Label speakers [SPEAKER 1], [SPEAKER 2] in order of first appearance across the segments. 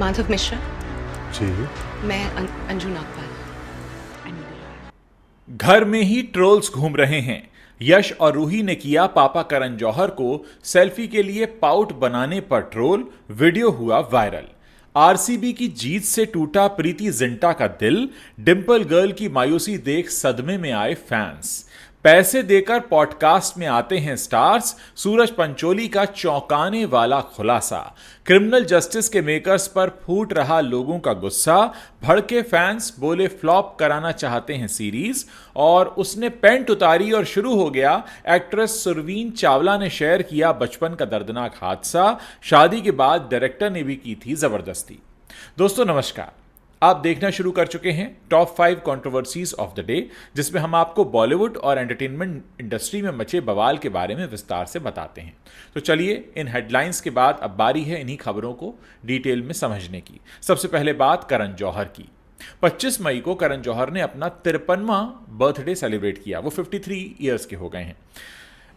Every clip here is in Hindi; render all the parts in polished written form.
[SPEAKER 1] माधव मिश्रा।
[SPEAKER 2] जी।
[SPEAKER 1] मैं अंजू नागपाल।
[SPEAKER 3] घर में ही ट्रोल्स घूम रहे हैं। यश और रूही ने किया पापा करण जौहर को सेल्फी के लिए पाउट बनाने पर ट्रोल। वीडियो हुआ वायरल। आरसीबी की जीत से टूटा प्रीति जिंटा का दिल। डिंपल गर्ल की मायूसी देख सदमे में आए फैंस। पैसे देकर पॉडकास्ट में आते हैं स्टार्स। सूरज पंचोली का चौंकाने वाला खुलासा। क्रिमिनल जस्टिस के मेकर्स पर फूट रहा लोगों का गुस्सा। भड़के फैंस बोले फ्लॉप कराना चाहते हैं सीरीज। और उसने पैंट उतारी और शुरू हो गया। एक्ट्रेस सुरवीन चावला ने शेयर किया बचपन का दर्दनाक हादसा। शादी के बाद डायरेक्टर ने भी की थी जबरदस्ती। दोस्तों नमस्कार, आप देखना शुरू कर चुके हैं top 5 controversies of the day, जिसमें हम आपको बॉलीवुड और एंटरटेनमेंट इंडस्ट्री में मचे बवाल के बारे में विस्तार से बताते हैं। तो चलिए, इन हेडलाइंस के बाद अब बारी है इन्हीं खबरों को डिटेल में समझने की। सबसे पहले बात करण जौहर की। 25 मई को करण जौहर ने अपना 53वां बर्थडे सेलिब्रेट किया। वो 53 ईयर्स के हो गए हैं।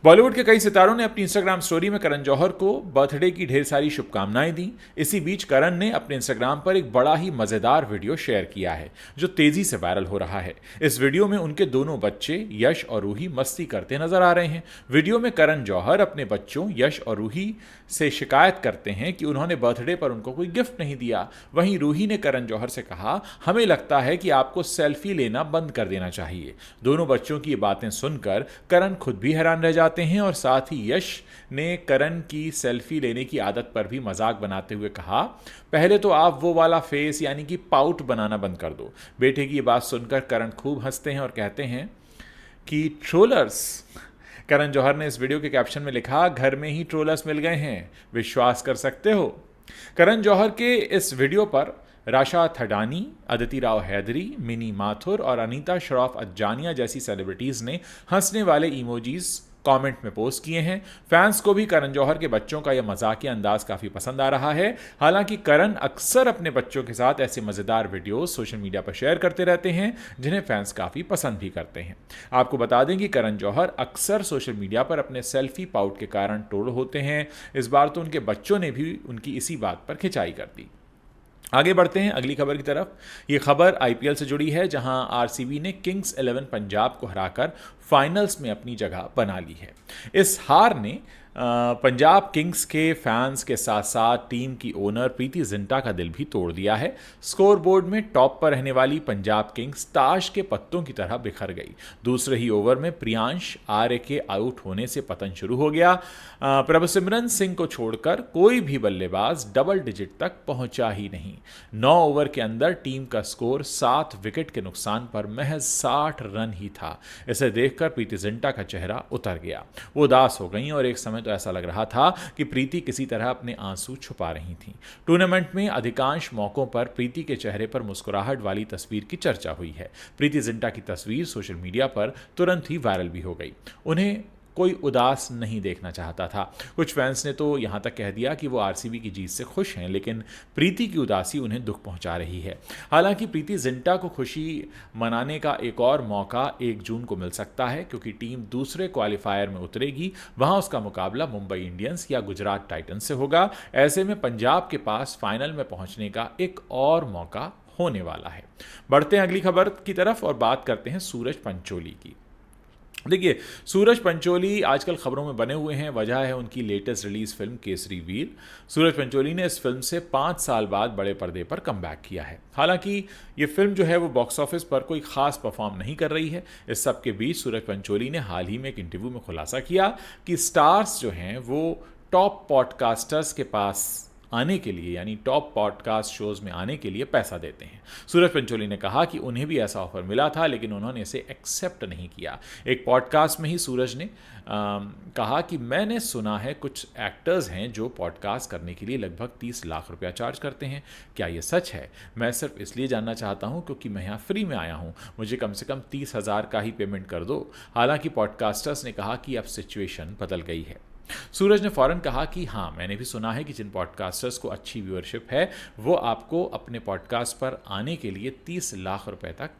[SPEAKER 3] बॉलीवुड के कई सितारों ने अपनी इंस्टाग्राम स्टोरी में करण जौहर को बर्थडे की ढेर सारी शुभकामनाएं दी। इसी बीच करण ने अपने इंस्टाग्राम पर एक बड़ा ही मजेदार वीडियो शेयर किया है, जो तेजी से वायरल हो रहा है। इस वीडियो में उनके दोनों बच्चे यश और रूही मस्ती करते नजर आ रहे हैं। वीडियो में करण जौहर अपने बच्चों यश और रूही से शिकायत करते हैं कि उन्होंने बर्थडे पर उनको कोई गिफ्ट नहीं दिया। वहीं रूही ने करण जौहर से कहा, हमें लगता है कि आपको सेल्फी लेना बंद कर देना चाहिए। दोनों बच्चों की बातें सुनकर करण खुद भी हैरान रह जाते हैं और साथ ही यश ने करण की सेल्फी लेने की आदत पर भी मजाक बनाते हुए कहा, पहले तो आप वो वाला फेस यानी कि पाउट बनाना बंद कर दो। बेटे की ये बात सुनकर करण खूब हंसते हैं और कहते हैं कि ट्रोलर्स। करण जौहर ने इस वीडियो के कैप्शन में लिखा, घर में ही ट्रोलर्स मिल गए हैं, विश्वास कर सकते हो। करण जौहर के इस वीडियो पर राशा थडानी, अदिति राव हैदरी, मिनी माथुर और अनीता श्रॉफ अज्जानिया जैसी सेलिब्रिटीज ने हंसने वाले इमोजीज कमेंट में पोस्ट किए हैं। फैंस को भी करण जौहर के बच्चों का यह मजाकिया अंदाज काफी पसंद आ रहा है। हालांकि करण अक्सर अपने बच्चों के साथ ऐसे मजेदार वीडियोस सोशल मीडिया पर शेयर करते रहते हैं, जिन्हें फैंस काफी पसंद भी करते हैं। आपको बता दें कि करण जौहर अक्सर सोशल मीडिया पर अपने सेल्फी पाउट के कारण ट्रोल होते हैं। इस बार तो उनके बच्चों ने भी उनकी इसी बात पर खिंचाई कर दी। आगे बढ़ते हैं अगली खबर की तरफ। ये खबर आईपीएल से जुड़ी है, जहां आरसीबी ने किंग्स 11 पंजाब को हराकर फाइनल्स में अपनी जगह बना ली है। इस हार ने पंजाब किंग्स के फैंस के साथ साथ टीम की ओनर प्रीति जिंटा का दिल भी तोड़ दिया है। स्कोरबोर्ड में टॉप पर रहने वाली पंजाब किंग्स ताश के पत्तों की तरह बिखर गई। दूसरे ही ओवर में प्रियांश आर्य के आउट होने से पतन शुरू हो गया। प्रभसिमरन सिंह को छोड़कर कोई भी बल्लेबाज डबल डिजिट तक पहुंचा ही नहीं। 9 ओवर के अंदर टीम का स्कोर 7 विकेट के नुकसान पर महज 60 रन ही था। इसे देखकर प्रीति जिंटा का चेहरा उतर गया। वो उदास हो गई और एक समय तो ऐसा लग रहा था कि प्रीति किसी तरह अपने आंसू छुपा रही थीं। टूर्नामेंट में अधिकांश मौकों पर प्रीति के चेहरे पर मुस्कुराहट वाली तस्वीर की चर्चा हुई है। प्रीति जिंटा की तस्वीर सोशल मीडिया पर तुरंत ही वायरल भी हो गई। उन्हें कोई उदास नहीं देखना चाहता था। कुछ फैंस ने तो यहां तक कह दिया कि वो आरसीबी की जीत से खुश हैं, लेकिन प्रीति की उदासी उन्हें दुख पहुंचा रही है। हालांकि प्रीति जिंटा को खुशी मनाने का एक और मौका 1 जून को मिल सकता है, क्योंकि टीम दूसरे क्वालिफायर में उतरेगी। वहां उसका मुकाबला मुंबई इंडियंस या गुजरात टाइटंस से होगा। ऐसे में पंजाब के पास फाइनल में पहुंचने का एक और मौका होने वाला है। बढ़ते हैं अगली खबर की तरफ और बात करते हैं सूरज पंचोली की। देखिए, सूरज पंचोली आजकल खबरों में बने हुए हैं। वजह है उनकी लेटेस्ट रिलीज फिल्म केसरी वीर। सूरज पंचोली ने इस फिल्म से 5 साल बाद बड़े पर्दे पर कमबैक किया है। हालांकि ये फिल्म जो है वो बॉक्स ऑफिस पर कोई खास परफॉर्म नहीं कर रही है। इस सब के बीच सूरज पंचोली ने हाल ही में एक इंटरव्यू में खुलासा किया कि स्टार्स जो हैं वो टॉप पॉडकास्टर्स के पास आने के लिए, यानी टॉप पॉडकास्ट शोज में आने के लिए पैसा देते हैं। सूरज पंचोली ने कहा कि उन्हें भी ऐसा ऑफर मिला था, लेकिन उन्होंने इसे एक्सेप्ट नहीं किया। एक पॉडकास्ट में ही सूरज ने कहा कि मैंने सुना है कुछ एक्टर्स हैं जो पॉडकास्ट करने के लिए लगभग 30 लाख रुपया चार्ज करते हैं। क्या ये सच है? मैं सिर्फ इसलिए जानना चाहता हूं क्योंकि मैं यहाँ फ्री में आया हूं। मुझे कम से कम 30,000 का ही पेमेंट कर दो। हालांकि पॉडकास्टर्स ने कहा कि अब सिचुएशन बदल गई है। सूरज ने फौरन कहा कि हाँ, मैंने भी सुना है कि जिन पॉडकास्टर्स को अच्छी व्यूअरशिप है वो आपको अपने पॉडकास्ट पर आने के लिए 30 लाख रुपए तक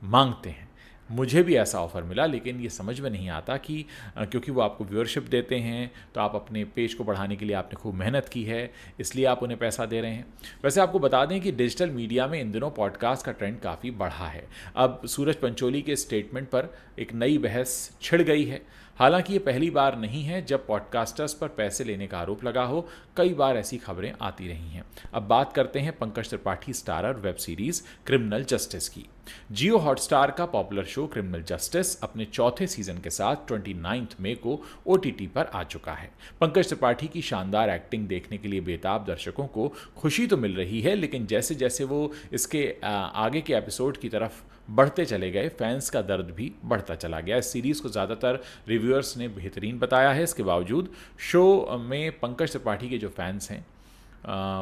[SPEAKER 3] मांगते हैं। मुझे भी ऐसा ऑफ़र मिला, लेकिन ये समझ में नहीं आता कि क्योंकि वो आपको व्यूअरशिप देते हैं तो आप अपने पेज को बढ़ाने के लिए आपने खूब मेहनत की है, इसलिए आप उन्हें पैसा दे रहे हैं। वैसे आपको बता दें कि डिजिटल मीडिया में इन दिनों पॉडकास्ट का ट्रेंड काफ़ी बढ़ा है। अब सूरज पंचोली के स्टेटमेंट पर एक नई बहस छिड़ गई है। हालांकि ये पहली बार नहीं है जब पॉडकास्टर्स पर पैसे लेने का आरोप लगा हो, कई बार ऐसी खबरें आती रही हैं। अब बात करते हैं Pankaj Tripathi starrer web series criminal justice की। जियो हॉटस्टार का पॉपुलर शो क्रिमिनल जस्टिस अपने चौथे सीजन के साथ 29 मई को OTT पर आ चुका है। पंकज त्रिपाठी की शानदार एक्टिंग देखने के लिए बेताब दर्शकों को खुशी तो मिल रही है, लेकिन जैसे जैसे वो इसके आगे के एपिसोड की तरफ बढ़ते चले गए, फैंस का दर्द भी बढ़ता चला गया। इस सीरीज़ को ज़्यादातर रिव्यूअर्स ने बेहतरीन बताया है। इसके बावजूद शो में पंकज त्रिपाठी के जो फैंस हैं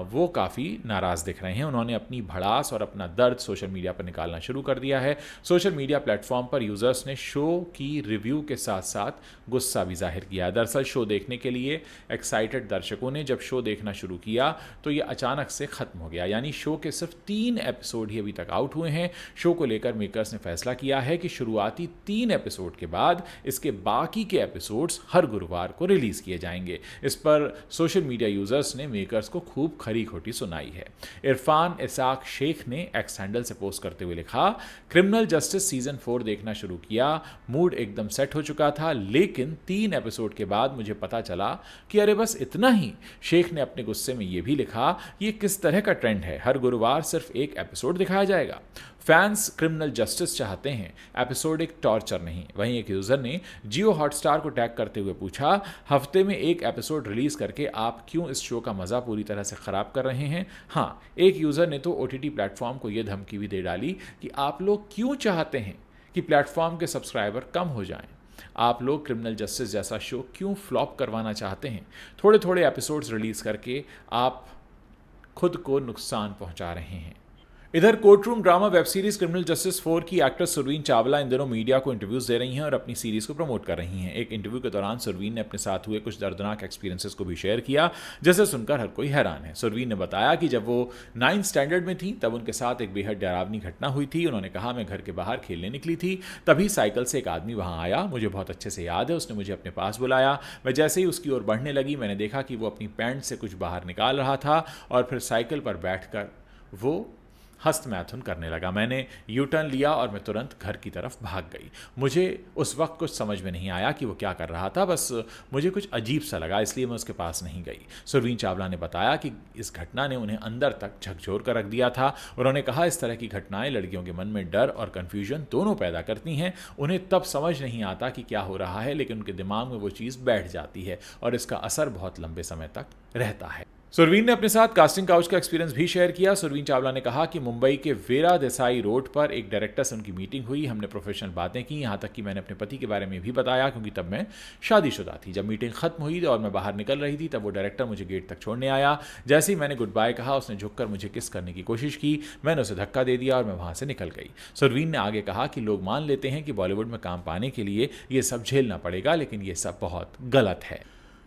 [SPEAKER 3] वो काफ़ी नाराज़ दिख रहे हैं। उन्होंने अपनी भड़ास और अपना दर्द सोशल मीडिया पर निकालना शुरू कर दिया है। सोशल मीडिया प्लेटफॉर्म पर यूज़र्स ने शो की रिव्यू के साथ साथ गुस्सा भी जाहिर किया। दरअसल शो देखने के लिए एक्साइटेड दर्शकों ने जब शो देखना शुरू किया तो ये अचानक से ख़त्म हो गया, यानी शो के सिर्फ 3 एपिसोड ही अभी तक आउट हुए हैं। शो को लेकर मेकर्स ने फैसला किया है कि शुरुआती 3 एपिसोड के बाद इसके बाकी के एपिसोड्स हर गुरुवार को रिलीज़ किए जाएंगे। इस पर सोशल मीडिया यूज़र्स ने मेकर्स को खूब खरी खोटी सुनाई है। इरफान इसाक शेख ने एक्स हैंडल से पोस्ट करते हुए लिखा, क्रिमिनल जस्टिस सीजन 4 देखना शुरू किया, मूड एकदम सेट हो चुका था, लेकिन 3 एपिसोड के बाद मुझे पता चला कि अरे बस इतना ही। शेख ने अपने गुस्से में यह भी लिखा, ये किस तरह का ट्रेंड है, हर गुरुवार सिर्फ एक एपिसोड दिखाया जाएगा। फैंस क्रिमिनल जस्टिस चाहते हैं, एपिसोड एक टॉर्चर नहीं। वहीं एक यूज़र ने जियो हॉटस्टार को टैग करते हुए पूछा, हफ्ते में एक एपिसोड रिलीज़ करके आप क्यों इस शो का मज़ा पूरी तरह से ख़राब कर रहे हैं। हाँ, एक यूज़र ने तो OTT प्लेटफॉर्म को यह धमकी भी दे डाली कि आप लोग क्यों चाहते हैं कि प्लेटफॉर्म के सब्सक्राइबर कम हो जाएं। आप लोग क्रिमिनल जस्टिस जैसा शो क्यों फ्लॉप करवाना चाहते हैं। थोड़े थोड़े एपिसोड्स रिलीज़ करके आप खुद को नुकसान पहुंचा रहे हैं। इधर court room drama web series criminal justice 4 की एक्ट्रेस सुरवीन चावला इन दिनों मीडिया को इंटरव्यूज दे रही हैं और अपनी सीरीज को प्रमोट कर रही हैं। एक इंटरव्यू के दौरान सुरवीन ने अपने साथ हुए कुछ दर्दनाक एक्सपीरियंसेस को भी शेयर किया, जिसे सुनकर हर कोई हैरान है। सुरवीन ने बताया कि जब वो 9th स्टैंडर्ड में थी तब उनके साथ एक बेहद डरावनी घटना हुई थी। उन्होंने कहा, मैं घर के बाहर खेलने निकली थी, तभी साइकिल से एक आदमी वहां आया, मुझे बहुत अच्छे से याद है। उसने मुझे अपने पास बुलाया, मैं जैसे ही उसकी ओर बढ़ने लगी मैंने देखा कि वो अपनी पैंट से कुछ बाहर निकाल रहा था और फिर साइकिल पर बैठकर वो हस्त मैथुन करने लगा। मैंने यू टर्न लिया और मैं तुरंत घर की तरफ भाग गई। मुझे उस वक्त कुछ समझ में नहीं आया कि वो क्या कर रहा था, बस मुझे कुछ अजीब सा लगा, इसलिए मैं उसके पास नहीं गई। सुरवीन चावला ने बताया कि इस घटना ने उन्हें अंदर तक झकझोर कर रख दिया था। उन्होंने कहा, इस तरह की घटनाएं लड़कियों के मन में डर और कन्फ्यूजन दोनों पैदा करती हैं। उन्हें तब समझ नहीं आता कि क्या हो रहा है, लेकिन उनके दिमाग में वो चीज़ बैठ जाती है और इसका असर बहुत लंबे समय तक रहता है। सुरवीन ने अपने साथ कास्टिंग काउच का एक्सपीरियंस भी शेयर किया। सुरवीन चावला ने कहा कि मुंबई के वेरा देसाई रोड पर एक डायरेक्टर से उनकी मीटिंग हुई, हमने प्रोफेशनल बातें की, यहाँ तक कि मैंने अपने पति के बारे में भी बताया क्योंकि तब मैं शादीशुदा थी। जब मीटिंग खत्म हुई और मैं बाहर निकल रही थी तब वो डायरेक्टर मुझे गेट तक छोड़ने आया। जैसे ही मैंने गुड बाय कहा उसने झुककर मुझे किस करने की कोशिश की, मैंने उसे धक्का दे दिया और मैं वहाँ से निकल गई। सुरवीन ने आगे कहा कि लोग मान लेते हैं कि बॉलीवुड में काम पाने के लिए ये सब झेलना पड़ेगा, लेकिन ये सब बहुत गलत है।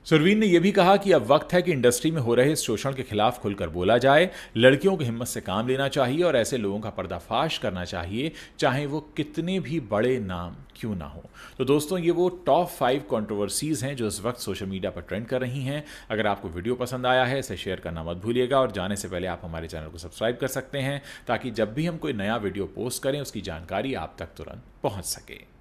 [SPEAKER 3] सुरवीन ने यह भी कहा कि अब वक्त है कि इंडस्ट्री में हो रहे इस शोषण के खिलाफ खुलकर बोला जाए। लड़कियों की हिम्मत से काम लेना चाहिए और ऐसे लोगों का पर्दाफाश करना चाहिए, चाहे वो कितने भी बड़े नाम क्यों ना हो। तो दोस्तों, ये वो टॉप 5 कंट्रोवर्सीज हैं जो इस वक्त सोशल मीडिया पर ट्रेंड कर रही हैं। अगर आपको वीडियो पसंद आया है इसे शेयर करना मत भूलिएगा और जाने से पहले आप हमारे चैनल को सब्सक्राइब कर सकते हैं ताकि जब भी हम कोई नया वीडियो पोस्ट करें उसकी जानकारी आप तक तुरंत पहुंच सके।